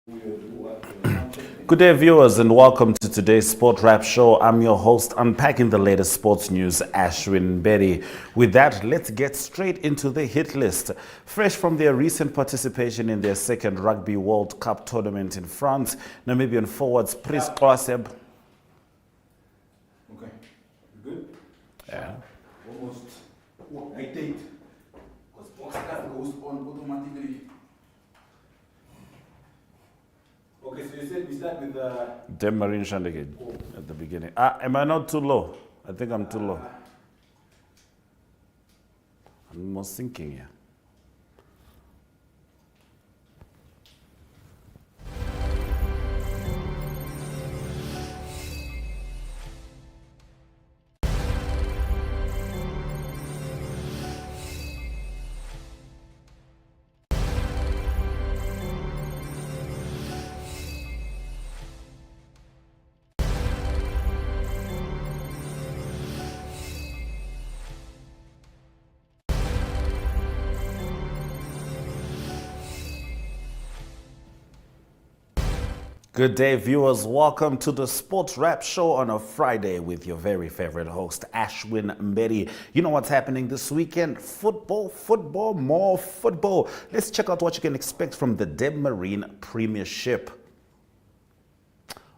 Good day, viewers, and welcome to today's Sport Wrap Show. I'm your host, unpacking the latest sports news, Ashwin Berry. With that, let's get straight into the hit list. Fresh from their recent participation in their second Rugby World Cup tournament in France, Namibian forwards Pris Gaoseb. Okay, good? Yeah. Almost. I did. Because box cut goes on automatically. Okay, so you said we start with the Debmarine at the beginning. Am I not too low? I think I'm too low. I'm more sinking here. Good day, viewers. Welcome to the Sports Wrap Show on a Friday with your very favorite host, Ashwin Mbedi. You know what's happening this weekend? Football, more football. Let's check out what you can expect from the Debmarine Premiership.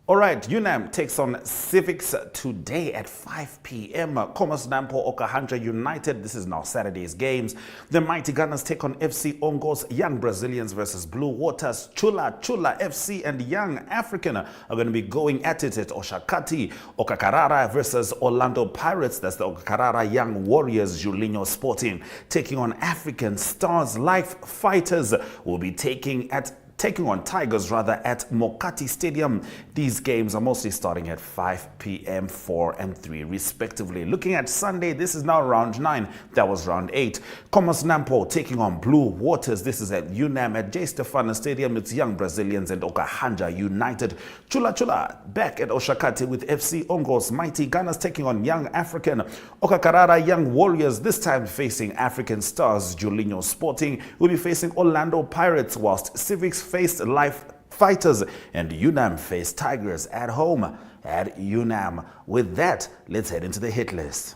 All right, UNAM takes on Civics today at 5 p.m. Commerce Nampo Okahanja United. This is now Saturday's games. The Mighty Gunners take on FC Ongos. Young Brazilians versus Blue Waters. Chula FC and Young African are going to be going at it at Oshakati. Okakarara versus Orlando Pirates. That's the Okakarara Young Warriors. Julinho Sporting taking on African Stars. Life Fighters will be taking on Tigers at Mokati Stadium. These games are mostly starting at 5 p.m., 4 and 3 respectively. Looking at Sunday, this is now round 9. That was round 8. Commerce Nampo taking on Blue Waters. This is at UNAM at J. Stefano Stadium. It's Young Brazilians and Okahanja United. Chula back at Oshakati with FC Ongos. Mighty Gunners taking on Young African. Okakarara Young Warriors, this time facing African Stars. Julinho Sporting will be facing Orlando Pirates, whilst Civics faced Life Fighters and UNAM faced Tigers at home at UNAM. With that, let's head into the hit list.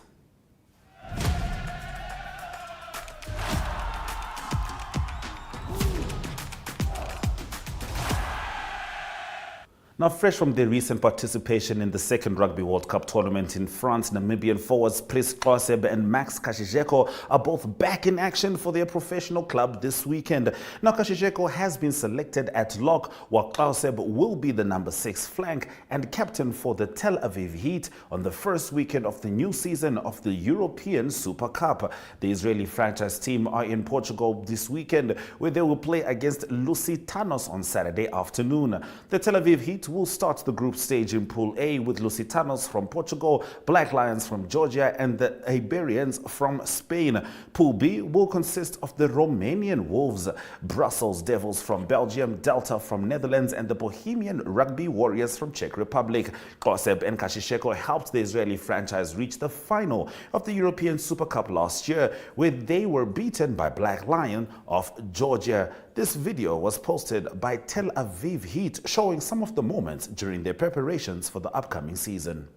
Now, fresh from their recent participation in the second Rugby World Cup tournament in France, Namibian forwards Pris Gaoseb and Max Katjijeko are both back in action for their professional club this weekend. Now, Katjijeko has been selected at lock, while Gaoseb will be the number 6 flank and captain for the Tel Aviv Heat on the first weekend of the new season of the European Super Cup. The Israeli franchise team are in Portugal this weekend, where they will play against Lusitanos on Saturday afternoon. The Tel Aviv Heat will start the group stage in Pool A with Lusitanos from Portugal, Black Lions from Georgia, and the Iberians from Spain. Pool B will consist of the Romanian Wolves, Brussels Devils from Belgium, Delta from Netherlands, and the Bohemian Rugby Warriors from Czech Republic. Gaoseb and Katjijeko helped the Israeli franchise reach the final of the European Super Cup last year, where they were beaten by Black Lion of Georgia. This video was posted by Tel Aviv Heat, showing some of the moments during their preparations for the upcoming season.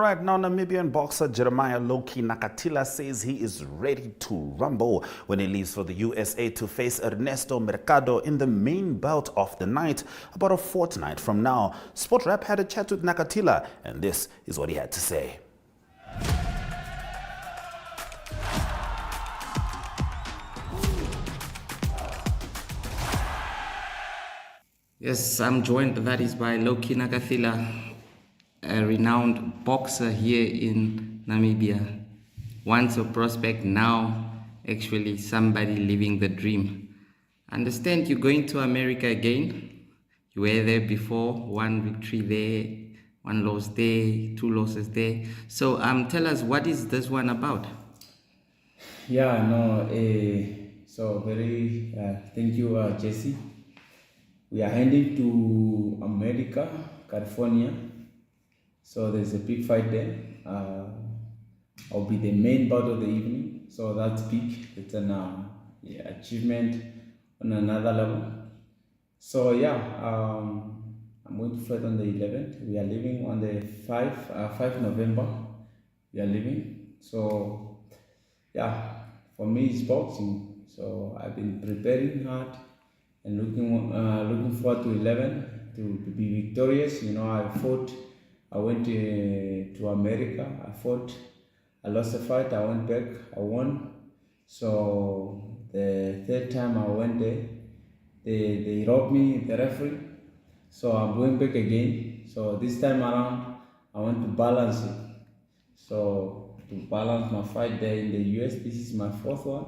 right, now Namibian boxer Jeremiah Loki Nakatila says he is ready to rumble when he leaves for the USA to face Ernesto Mercado in the main bout of the night about a fortnight from now. Sport Rap had a chat with Nakatila, and this is what he had to say. Yes, I'm joined, that is, by Loki Nakatila, a renowned boxer here in Namibia. Once a prospect, now actually somebody living the dream. Understand you're going to America again. You were there before, one victory there, one loss there, two losses there. So tell us, what is this one about? Yeah, no, so very, thank you, Jesse. We are heading to America, California. So there's a big fight there. I'll be the main bout of the evening. So that's big. It's an achievement on another level. So yeah, I'm going to fight on the 11th. We are leaving on the 5 November. We are leaving. So yeah, for me it's boxing. So I've been preparing hard and looking forward to 11 to be victorious. You know, I went to America, I lost a fight, I went back, I won. So the third time I went there, they robbed me, the referee. So I'm going back again. So this time around, I want to balance it. So to balance my fight there in the US, this is my fourth one.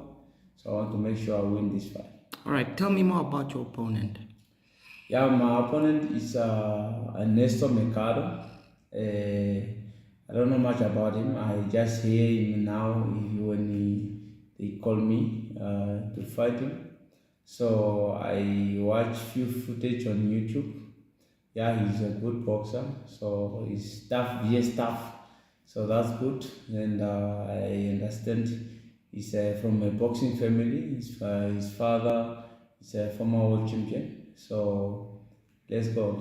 So I want to make sure I win this fight. All right, tell me more about your opponent. Yeah, my opponent is Ernesto Mercado. I don't know much about him. I just hear him now when they call me to fight him. So I watch few footage on YouTube. Yeah, he's a good boxer. So he's tough, yes, tough. So that's good. And I understand he's from a boxing family. His father is a former world champion. So let's go.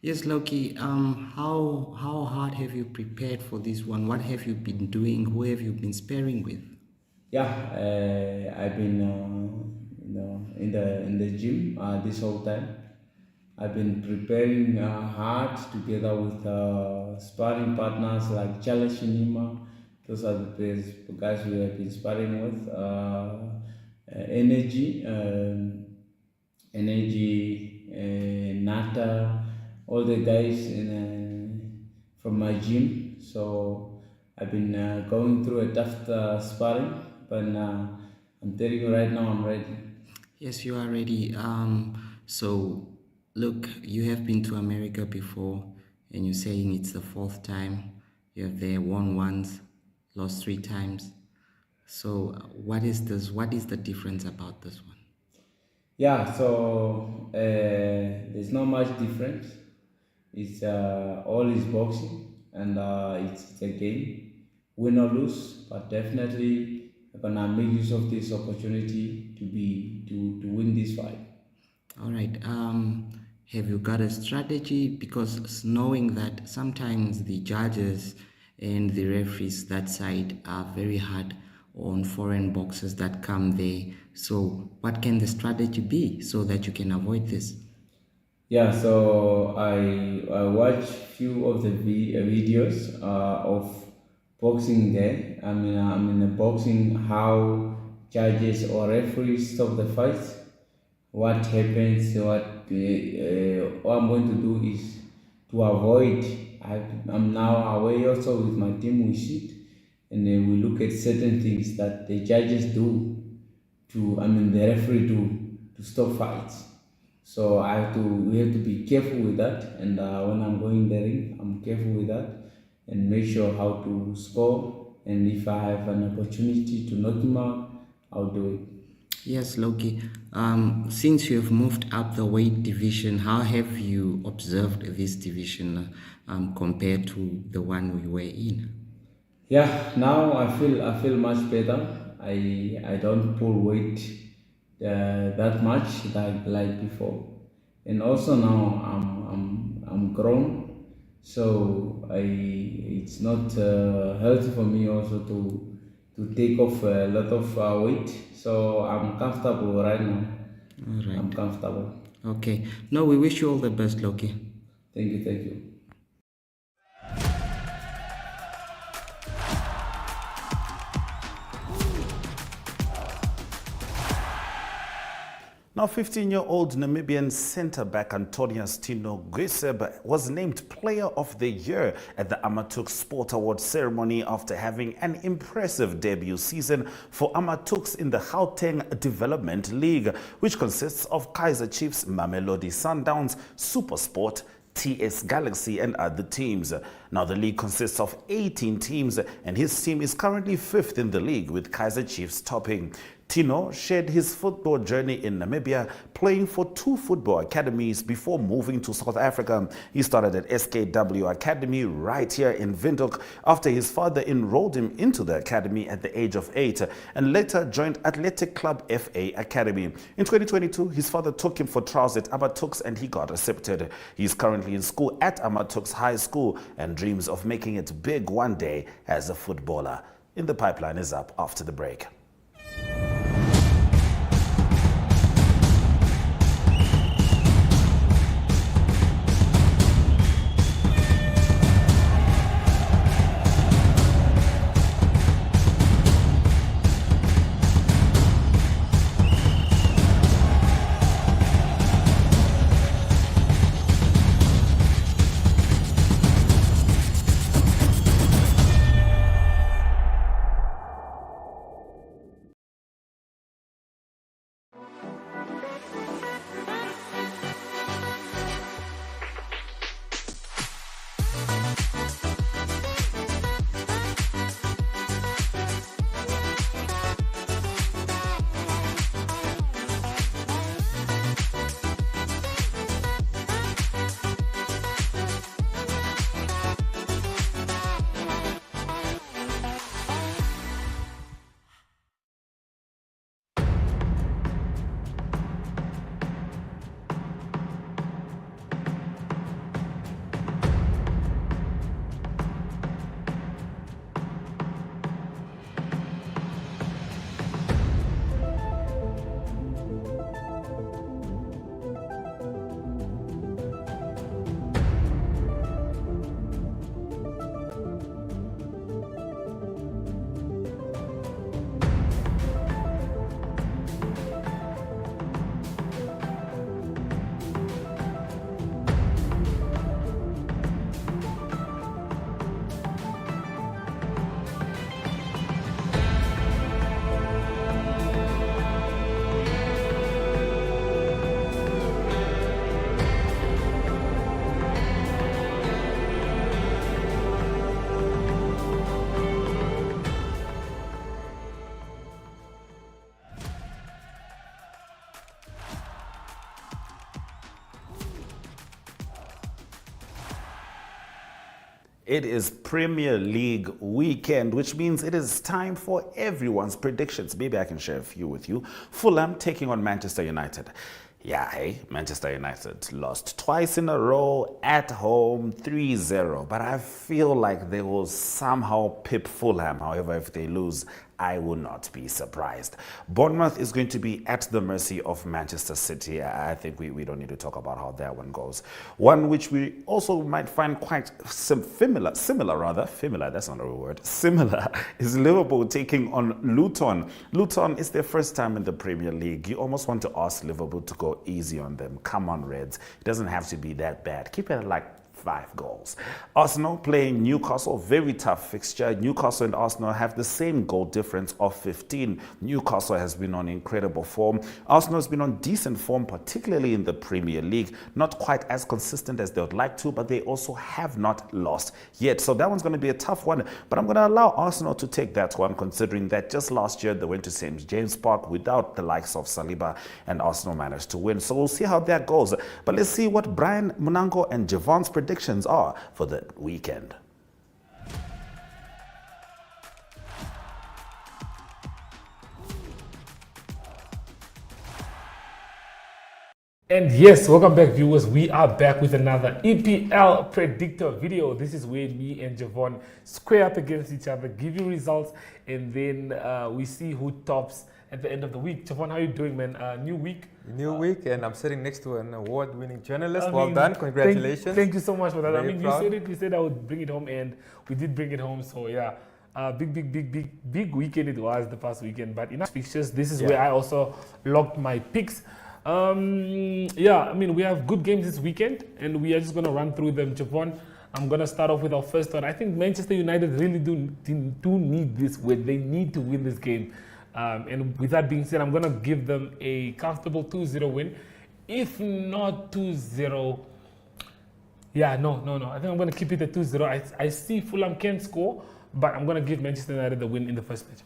Yes, Loki, how hard have you prepared for this one? What have you been doing? Who have you been sparring with? Yeah, I've been in the gym this whole time. I've been preparing hard together with sparring partners like Charles Shinima. Those are the guys we have been sparring with. Energy, Nata, all the guys from my gym. So I've been going through a tough sparring, but I'm telling you right now, I'm ready. Yes, you are ready. So look, you have been to America before, and you're saying it's the fourth time. You have there won once, lost 3 times. So what is this? What is the difference about this one? Yeah, so there's not much difference. It's all is boxing, and it's a game, win or lose. But definitely, I'm gonna make use of this opportunity to win this fight. All right. Have you got a strategy? Because knowing that sometimes the judges and the referees that side are very hard on foreign boxers that come there. So what can the strategy be so that you can avoid this? Yeah, so I watch few of the videos of boxing there. I'm in the boxing how judges or referees stop the fight. What happens? What I'm going to do is to avoid. I'm now away also with my team. We sit and then we look at certain things that the judges do the referee do to stop fights. So we have to be careful with that. And when I'm going the ring, I'm careful with that and make sure how to score. And if I have an opportunity to knock him out, I'll do it. Yes, Loki. Since you have moved up the weight division, how have you observed this division compared to the one we were in? Yeah, now I feel much better. I don't pull weight that much like before, and also now I'm grown. So it's not healthy for me also to take off a lot of weight. So I'm comfortable right now. All right. I'm comfortable. Okay. No, we wish you all the best, Loki. Thank you, thank you. Now, 15-year-old Namibian centre-back Antonius Tino Gaoseb was named Player of the Year at the Amatuk Sport Award ceremony after having an impressive debut season for Amatuks in the Gauteng Development League, which consists of Kaizer Chiefs, Mamelodi Sundowns, SuperSport, TS Galaxy and other teams. Now the league consists of 18 teams and his team is currently 5th in the league with Kaizer Chiefs topping. Tino shared his football journey in Namibia, playing for 2 football academies before moving to South Africa. He started at SKW Academy right here in Windhoek after his father enrolled him into the academy at the age of 8 and later joined Athletic Club FA Academy. In 2022, his father took him for trials at Amatuks and he got accepted. He is currently in school at Amatuks High School and dreams of making it big one day as a footballer. In the Pipeline is up after the break. It is Premier League weekend, which means it is time for everyone's predictions. Maybe I can share a few with you. Fulham taking on Manchester United. Yeah, hey, Manchester United lost twice in a row at home, 3-0. But I feel like they will somehow pip Fulham. However, if they lose, I will not be surprised. Bournemouth is going to be at the mercy of Manchester City. I think we don't need to talk about how that one goes. One which we also might find quite similar, that's not a real word, similar, is Liverpool taking on Luton. Luton is their first time in the Premier League. You almost want to ask Liverpool to go easy on them. Come on, Reds. It doesn't have to be that bad. Keep it at like 5 goals. Arsenal playing Newcastle, very tough fixture. Newcastle and Arsenal have the same goal difference of 15. Newcastle has been on incredible form. Arsenal has been on decent form, particularly in the Premier League. Not quite as consistent as they would like to, but they also have not lost yet. So that one's going to be a tough one, but I'm going to allow Arsenal to take that one, considering that just last year they went to St. James Park without the likes of Saliba and Arsenal managed to win. So we'll see how that goes. But let's see what Brian Munango and Javon's predictions are for the weekend. And yes, welcome back, viewers. We are back with another EPL predictor video. This is where me and Javon square up against each other, give you results, and then we see who tops at the end of the week. Javon, how are you doing, man? New week. New week, and I'm sitting next to an award-winning journalist. Well done, congratulations. Thank you so much for that. Very proud. You said I would bring it home, and we did bring it home. So yeah, big weekend it was the past weekend. But enough fixtures. This is where I also locked my picks. Yeah, I mean, we have good games this weekend, and we are just going to run through them. Javon, I'm going to start off with our first one. I think Manchester United really do need this win. They need to win this game. And with that being said, I'm going to give them a comfortable 2-0 win. If not 2-0, yeah, no. I think I'm going to keep it at 2-0. I see Fulham can score, but I'm going to give Manchester United the win in the first match.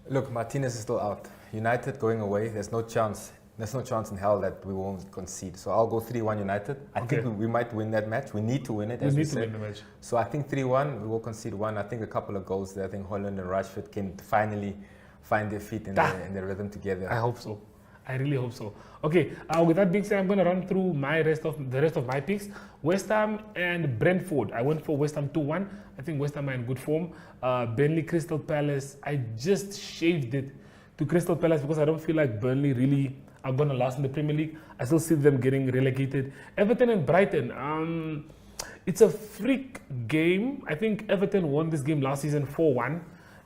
Look, Martinez is still out. United going away, there's no chance. There's no chance in hell that we won't concede. So I'll go 3-1 United. I think we might win that match. We need to win it, as we said. Win the match. So I think 3-1, we will concede 1. I think a couple of goals there. I think Holland and Rashford can finally find their feet in their rhythm together. I hope so. I really hope so. Okay, with that being said, I'm going to run through the rest of my picks. West Ham and Brentford. I went for West Ham 2-1. I think West Ham are in good form. Burnley, Crystal Palace. I just shaved it to Crystal Palace because I don't feel like Burnley really are going to last in the Premier League. I still see them getting relegated. Everton and Brighton. It's a freak game. I think Everton won this game last season 4-1.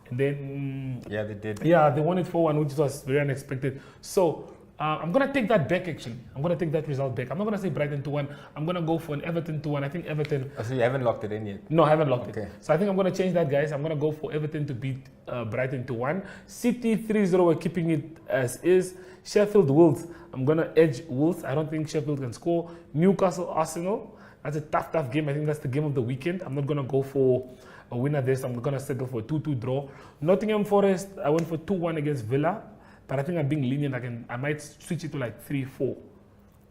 And then... yeah, they did. Yeah, they won it 4-1, which was very unexpected. So, I'm going to take that back, actually. I'm going to take that result back. I'm not going to say Brighton 2-1. I'm going to go for an Everton 2-1. I think Everton... Oh, so you haven't locked it in yet? No, I haven't locked it. So I think I'm going to change that, guys. I'm going to go for Everton to beat Brighton 2-1. City 3-0, we're keeping it as is. Sheffield Wolves, I'm going to edge Wolves. I don't think Sheffield can score. Newcastle Arsenal, that's a tough game. I think that's the game of the weekend. I'm not going to go for a winner there, so I'm going to settle for a 2-2 draw. Nottingham Forest, I went for 2-1 against Villa, but I think I'm being lenient. I might switch it to like 3-4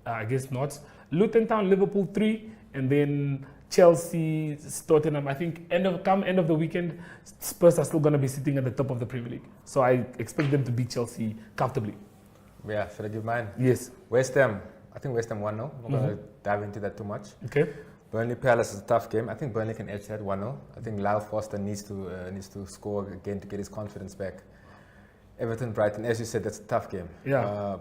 against Notts. Luton Town, Liverpool 3, and then Chelsea, Tottenham. I think end of the weekend, Spurs are still going to be sitting at the top of the Premier League. So I expect them to beat Chelsea comfortably. Yeah, should I give mine? Yes. West Ham. I think West Ham 1-0. I'm not going to dive into that too much. Okay. Burnley Palace is a tough game. I think Burnley can edge that 1-0. I think Lyle Foster needs to score again to get his confidence back. Everton Brighton, as you said, that's a tough game. Yeah.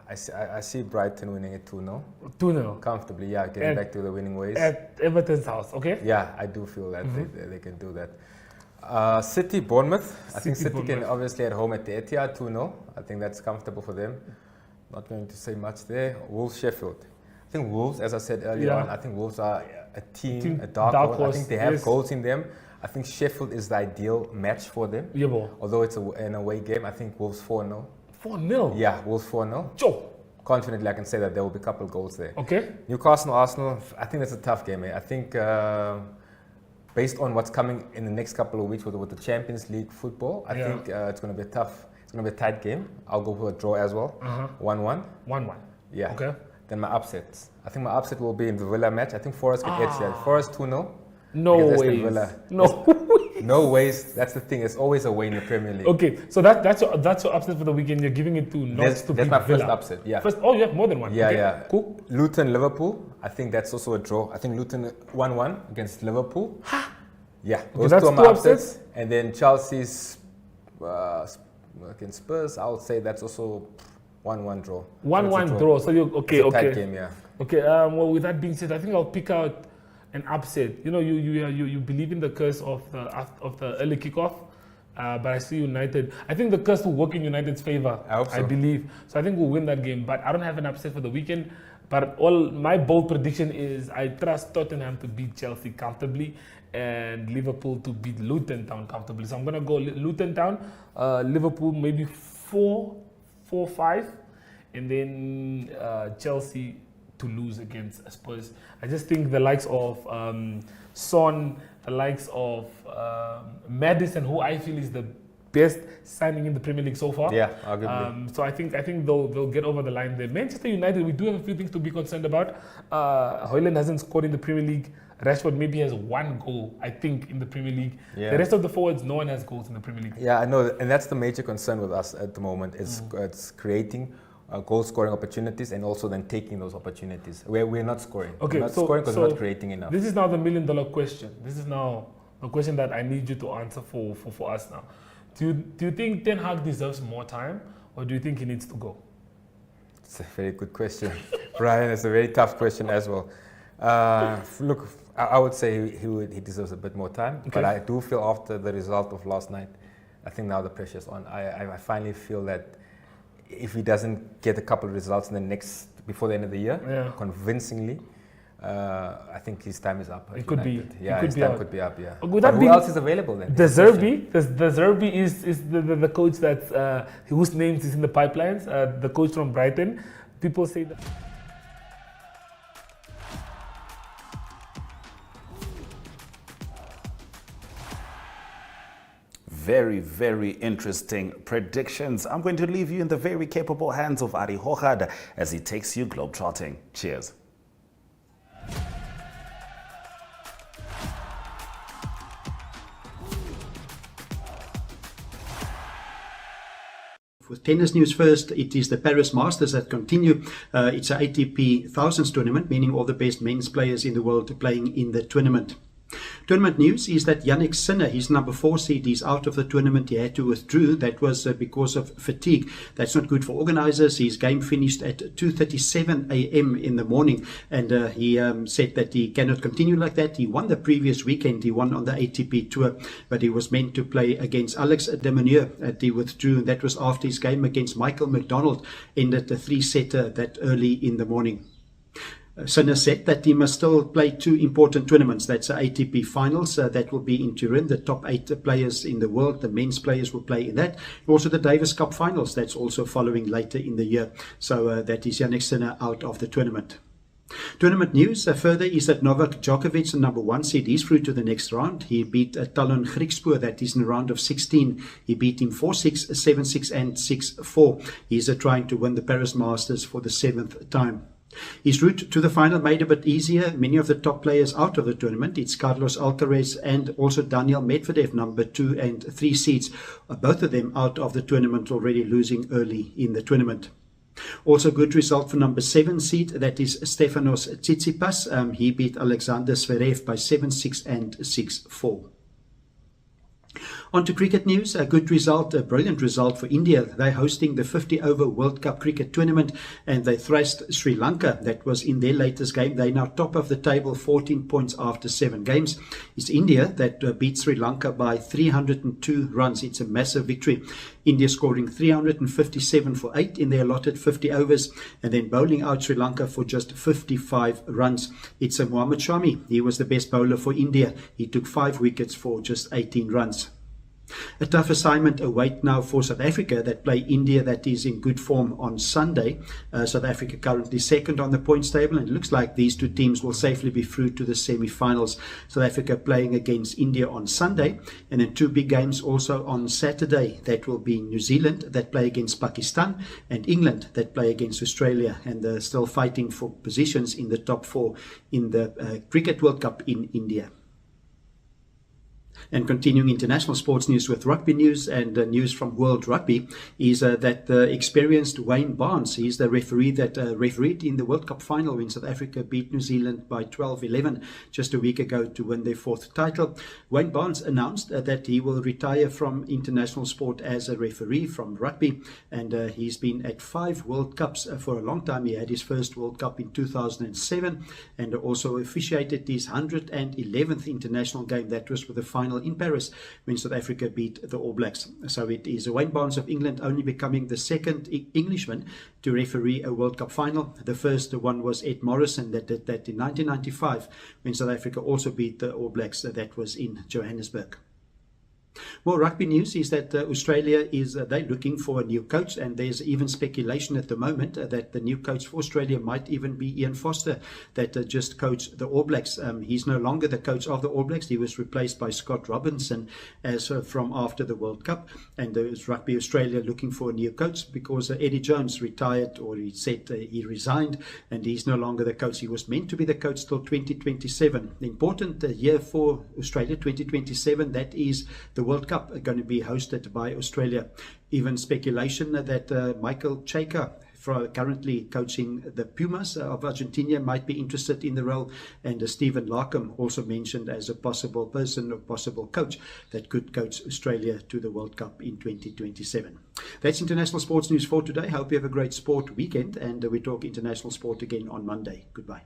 I see Brighton winning it 2-0. 2-0. Comfortably, yeah, getting back to the winning ways. At Everton's house, okay? Yeah, I do feel that they can do that. City Bournemouth. I think City can obviously at home at the Etihad 2-0. I think that's comfortable for them. Not going to say much there. Wolves Sheffield. I think Wolves, as I said earlier on, I think Wolves are a team, a dark horse. I think they have goals in them. I think Sheffield is the ideal match for them. Yeah, although it's an away game, I think Wolves 4-0. 4-0? Yeah, Wolves 4-0. Joe. Confidently, I can say that there will be a couple of goals there. Okay. Newcastle, Arsenal, I think that's a tough game. I think based on what's coming in the next couple of weeks with the Champions League football, I think it's going to be tough. It's going to be a tight game. I'll go for a draw as well. 1-1. 1-1. Yeah. Okay. Then my upsets. I think my upset will be in the Villa match. I think Forest can edge that. Forest 2-0. No ways. No ways. That's the thing. It's always a way in the Premier League. Okay, so that's your upset for the weekend. You're giving it to Notts to beat Villa. That's my first upset. Yeah. You have more than one. Yeah, okay. yeah. Cool. Luton Liverpool. I think that's also a draw. I think Luton 1-1 against Liverpool. Yeah. Those that's two are my two upsets. And then Chelsea's against Spurs. I would say that's also 1-1 draw. 1-1 draw. So you okay? It's a okay. tight game, yeah. Okay. Well, with that being said, I think I'll pick out an upset. You know, you believe in the curse of the early kickoff, but I see United. I think the curse will work in United's favor. I hope so. I believe. So I think we'll win that game. But I don't have an upset for the weekend. But my bold prediction is I trust Tottenham to beat Chelsea comfortably and Liverpool to beat Luton Town comfortably. So I'm gonna go Luton Town, Liverpool maybe 4-5, and then Chelsea to lose against Spurs. I just think the likes of Son, the likes of Maddison, who I feel is the best signing in the Premier League so far. Yeah, arguably. So I think they'll get over the line there. Manchester United, we do have a few things to be concerned about. Højlund hasn't scored in the Premier League. Rashford maybe has one goal, I think, in the Premier League. Yeah. The rest of the forwards, no one has goals in the Premier League. Yeah, I know, and that's the major concern with us at the moment. It's creating goal scoring opportunities and also then taking those opportunities where we're not scoring. Okay, we're not so, scoring because so we're not creating enough. This is now the $1 million question. This is now the question that I need you to answer for us now. Do you think Ten Hag deserves more time, or do you think he needs to go? It's a very good question, Brian. It's a very tough question as well. Look, I would say he deserves a bit more time, Okay. but I do feel after the result of last night, I think now the pressure's on. I finally feel that if he doesn't get a couple of results before the end of the year, convincingly, I think his time is up. It could be. Yeah, his time could be up. Yeah. Would But that who be else is available then? De Zerbi? De Zerbi is the coach that whose names is in the pipelines. The coach from Brighton. People say that. Very, very interesting predictions. I'm going to leave you in the very capable hands of Ari Hochad as he takes you globetrotting. Cheers. With tennis news first, it is the Paris Masters that continue. It's an ATP Thousands tournament, meaning all the best men's players in the world playing in the tournament. Tournament news is that Yannick Sinner, his number 4 seed, is out of the tournament. He had to withdraw. That was because of fatigue. That's not good for organisers. His game finished at 2:37 a.m. in the morning, and he said that he cannot continue like that. He won the previous weekend. He won on the ATP Tour, but he was meant to play against Alex de Minaur. He withdrew, and that was after his game against Michael McDonald ended the 3-setter that early in the morning. Sinner said that he must still play 2 important tournaments. That's the ATP finals. That will be in Turin. The top 8 players in the world, the men's players, will play in that. Also the Davis Cup finals. That's also following later in the year. So that is Yannick Sinner out of the tournament. Tournament news further is that Novak Djokovic, the number 1 seed, is through to the next round. He beat Talon Griekspoor, that is in the round of 16. He beat him 4-6, 7-6 and 6-4. He's trying to win the Paris Masters for the 7th time. His route to the final made a bit easier. Many of the top players out of the tournament. It's Carlos Alcaraz and also Daniel Medvedev, number 2 and 3 seeds. Both of them out of the tournament, already losing early in the tournament. Also good result for number 7 seed, that is Stefanos Tsitsipas. He beat Alexander Zverev by 7-6 and 6-4. On to cricket news. A good result, a brilliant result for India. They're hosting the 50-over World Cup cricket tournament, and they thrashed Sri Lanka. That was in their latest game. They're now top of the table, 14 points after 7 games. It's India that beat Sri Lanka by 302 runs. It's a massive victory. India scoring 357 for 8 in their allotted 50 overs, and then bowling out Sri Lanka for just 55 runs. It's Mohammad Shami. He was the best bowler for India. He took 5 wickets for just 18 runs. A tough assignment await now for South Africa that play India, that is in good form on Sunday. South Africa currently second on the points table, and it looks like these 2 teams will safely be through to the semi-finals. South Africa playing against India on Sunday, and then 2 big games also on Saturday. That will be New Zealand that play against Pakistan, and England that play against Australia, and they're still fighting for positions in the top 4 in the Cricket World Cup in India. And continuing international sports news with rugby news and news from World Rugby is that the experienced Wayne Barnes, he's the referee that refereed in the World Cup final when South Africa beat New Zealand by 12-11 just a week ago to win their 4th title. Wayne Barnes announced that he will retire from international sport as a referee from rugby, and he's been at 5 World Cups for a long time. He had his first World Cup in 2007 and also officiated his 111th international game. That was with the final in Paris when South Africa beat the All Blacks. So it is Wayne Barnes of England only becoming the 2nd Englishman to referee a World Cup final. The first one was Ed Morrison that did that in 1995 when South Africa also beat the All Blacks. That was in Johannesburg. More rugby news is that Australia is they're looking for a new coach, and there's even speculation at the moment that the new coach for Australia might even be Ian Foster that just coached the All Blacks. He's no longer the coach of the All Blacks. He was replaced by Scott Robinson as from after the World Cup, and there's Rugby Australia looking for a new coach because Eddie Jones retired, or he said he resigned, and he's no longer the coach. He was meant to be the coach till 2027. The important year for Australia, 2027, that is the World Cup, going to be hosted by Australia. Even speculation that Michael Cheika, currently coaching the Pumas of Argentina, might be interested in the role. And Stephen Larkham also mentioned as a possible person or possible coach that could coach Australia to the World Cup in 2027. That's international sports news for today. Hope you have a great sport weekend, and we talk international sport again on Monday. Goodbye.